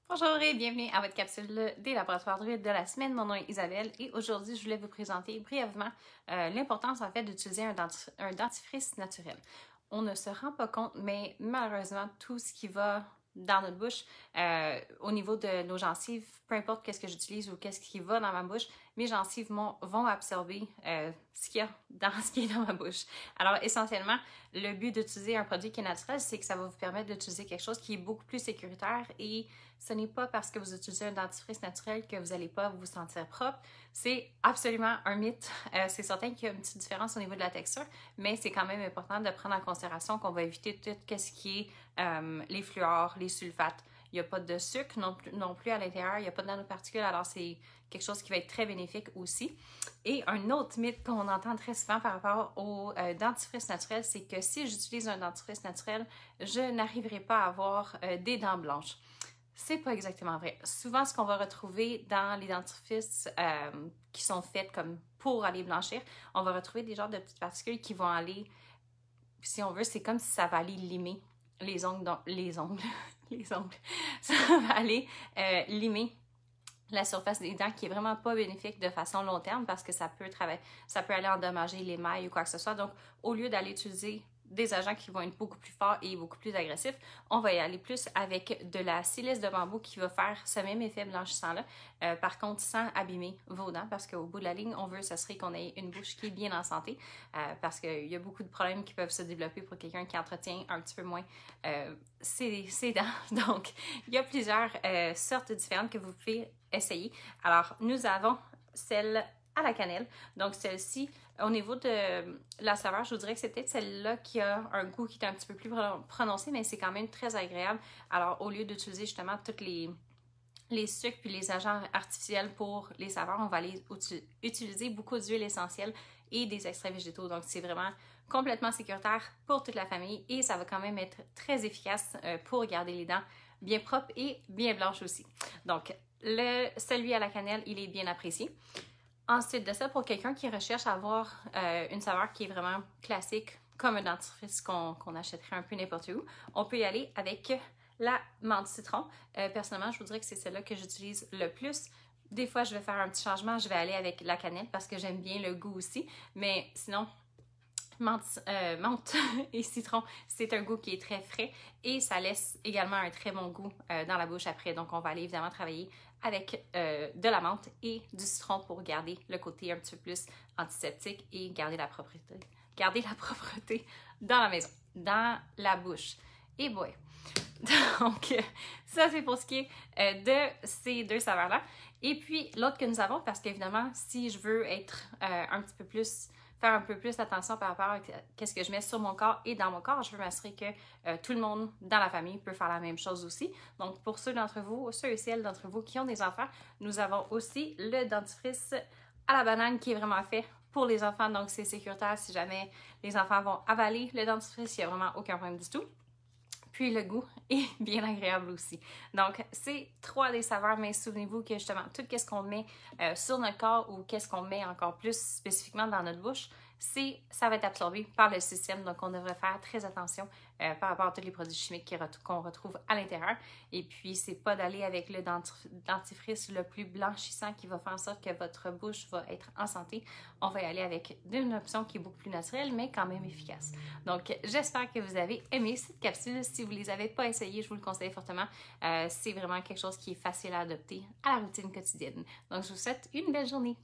Bonjour et bienvenue à votre capsule des laboratoires druides de la semaine. Mon nom est Isabelle et aujourd'hui, je voulais vous présenter brièvement l'importance en fait d'utiliser un dentifrice naturel. On ne se rend pas compte, mais malheureusement, tout ce qui va dans notre bouche, au niveau de nos gencives, peu importe qu'est-ce que j'utilise ou qu'est-ce qui va dans ma bouche, mes gencives vont absorber ce qu'il y a dans ce qui est dans ma bouche. Alors essentiellement, le but d'utiliser un produit qui est naturel, c'est que ça va vous permettre d'utiliser quelque chose qui est beaucoup plus sécuritaire et ce n'est pas parce que vous utilisez un dentifrice naturel que vous n'allez pas vous sentir propre. C'est absolument un mythe. C'est certain qu'il y a une petite différence au niveau de la texture, mais c'est quand même important de prendre en considération qu'on va éviter tout ce qui est les fluors, les sulfates. Il n'y a pas de sucre non plus à l'intérieur, il n'y a pas de nanoparticules, alors c'est quelque chose qui va être très bénéfique aussi. Et un autre mythe qu'on entend très souvent par rapport au dentifrice naturel, c'est que si j'utilise un dentifrice naturel, je n'arriverai pas à avoir des dents blanches. C'est pas exactement vrai. Souvent, ce qu'on va retrouver dans les dentifrices qui sont faits comme pour aller blanchir, on va retrouver des genres de petites particules qui vont aller, si on veut, c'est comme si ça va aller limer les ongles, les ongles, les ongles. Ça va aller limer la surface des dents qui est vraiment pas bénéfique de façon long terme parce que ça peut aller endommager l'émail ou quoi que ce soit. Donc, au lieu d'aller utiliser des agents qui vont être beaucoup plus forts et beaucoup plus agressifs, on va y aller plus avec de la silice de bambou qui va faire ce même effet blanchissant-là, par contre sans abîmer vos dents, parce qu'au bout de la ligne, on veut s'assurer qu'on ait une bouche qui est bien en santé, parce qu'il y a beaucoup de problèmes qui peuvent se développer pour quelqu'un qui entretient un petit peu moins ses dents. Donc, il y a plusieurs sortes différentes que vous pouvez essayer. Alors, nous avons celle à la cannelle. Donc, celle-ci, au niveau de la saveur, je vous dirais que c'est peut-être celle-là qui a un goût qui est un petit peu plus prononcé, mais c'est quand même très agréable. Alors, au lieu d'utiliser justement tous les sucres puis les agents artificiels pour les saveurs, on va aller utiliser beaucoup d'huile essentielle et des extraits végétaux. Donc, c'est vraiment complètement sécuritaire pour toute la famille et ça va quand même être très efficace pour garder les dents bien propres et bien blanches aussi. Donc, celui à la cannelle, il est bien apprécié. Ensuite de ça, pour quelqu'un qui recherche à avoir une saveur qui est vraiment classique, comme un dentifrice qu'on achèterait un peu n'importe où, on peut y aller avec la menthe citron. Personnellement, je vous dirais que c'est celle-là que j'utilise le plus. Des fois, je vais faire un petit changement, je vais aller avec la cannelle parce que j'aime bien le goût aussi. Mais sinon, menthe et citron, c'est un goût qui est très frais et ça laisse également un très bon goût dans la bouche après. Donc, on va aller évidemment travailler avec de la menthe et du citron pour garder le côté un petit peu plus antiseptique et garder la propreté. Garder la propreté dans la maison, dans la bouche. Et boy! Donc, ça, c'est pour ce qui est de ces deux saveurs-là. Et puis, l'autre que nous avons, parce qu'évidemment, si je veux être un petit peu plus faire un peu plus attention par rapport à ce que je mets sur mon corps et dans mon corps. Je veux m'assurer que tout le monde dans la famille peut faire la même chose aussi. Donc, pour ceux d'entre vous, ceux et celles d'entre vous qui ont des enfants, nous avons aussi le dentifrice à la banane qui est vraiment fait pour les enfants. Donc, c'est sécuritaire si jamais les enfants vont avaler le dentifrice, il n'y a vraiment aucun problème du tout. Puis le goût est bien agréable aussi. Donc, c'est trois des saveurs, mais souvenez-vous que justement, tout ce qu'on met sur notre corps ou qu'est-ce qu'on met encore plus spécifiquement dans notre bouche, ça va être absorbé par le système. Donc, on devrait faire très attention par rapport à tous les produits chimiques qu'on retrouve à l'intérieur. Et puis, c'est pas d'aller avec le dentifrice le plus blanchissant qui va faire en sorte que votre bouche va être en santé. On va y aller avec une option qui est beaucoup plus naturelle, mais quand même efficace. Donc, j'espère que vous avez aimé cette capsule. Si vous ne les avez pas essayées, je vous le conseille fortement. C'est vraiment quelque chose qui est facile à adopter à la routine quotidienne. Donc, je vous souhaite une belle journée.